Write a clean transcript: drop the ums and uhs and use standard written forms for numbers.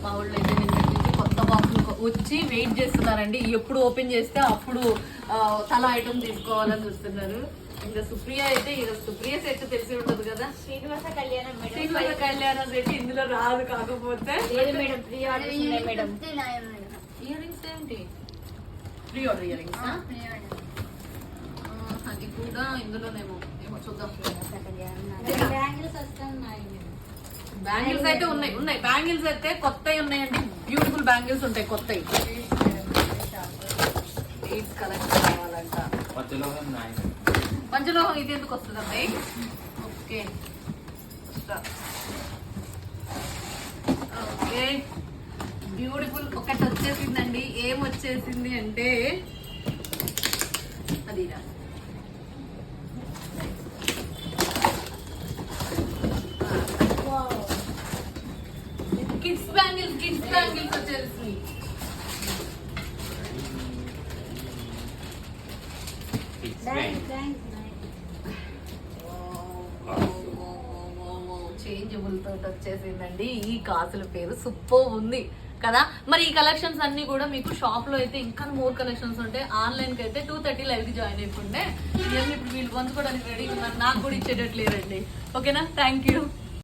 మా ఊళ్ళో అయితే నిన్నటి నుంచి కొత్త బాక్స్ వచ్చి వెయిట్ చేస్తున్నారండి. ఎప్పుడు ఓపెన్ చేస్తే అప్పుడు తల ఐటమ్ తీసుకోవాలని చూస్తున్నారు. ఇంకా సుప్రియ అయితే సుప్రియ సెట్ తెలిసి ఉంటది కదా, శ్రీనివాస కళ్యాణం సెట్ ఇందులో రాదు. కాకపోతే ఇయర్ రింగ్స్ ఏంటి ప్రీ ఆర్డర్ ఇయర్ రింగ్స్, అది కూడా ఇందులోనేమో ఏమో చూద్దాం. బ్యాంగిల్స్ అయితే ఉన్నాయి బ్యాంగిల్స్ అయితే కొత్తవి ఉన్నాయండి. బ్యూటిఫుల్ బ్యాంగిల్స్ ఉంటాయి కొత్తవి. కలెక్షన్ కావాలంట. పంచలోహం ఇది ఎందుకు వస్తుంది అమ్మాయి? ఓకే ఓకే బ్యూటిఫుల్ ఒకటి వచ్చేసిందండి. ఏం వచ్చేసింది అంటే అది కిడ్స్ బ్యాంగిల్స్ వచ్చేసి చేంజబుల్ తోటి వచ్చేసిందండి. ఈ కాసుల పేరు సూపర్ ఉంది కదా. మరి ఈ కలెక్షన్స్ అన్ని కూడా మీకు షాప్ లో అయితే ఇంకా మోర్ కలెక్షన్స్ ఉంటాయి. ఆన్లైన్ కి అయితే 2:30 లైవ్ కి జాయిన్ అయిపోండే. ఇవన్నీ ఇప్పుడు వీళ్ళు పంచుకోవడానికి రెడీ ఉన్నారు. నాకు కూడా ఇచ్చేటట్లేరండి. ఓకేనా, థ్యాంక్ యూ.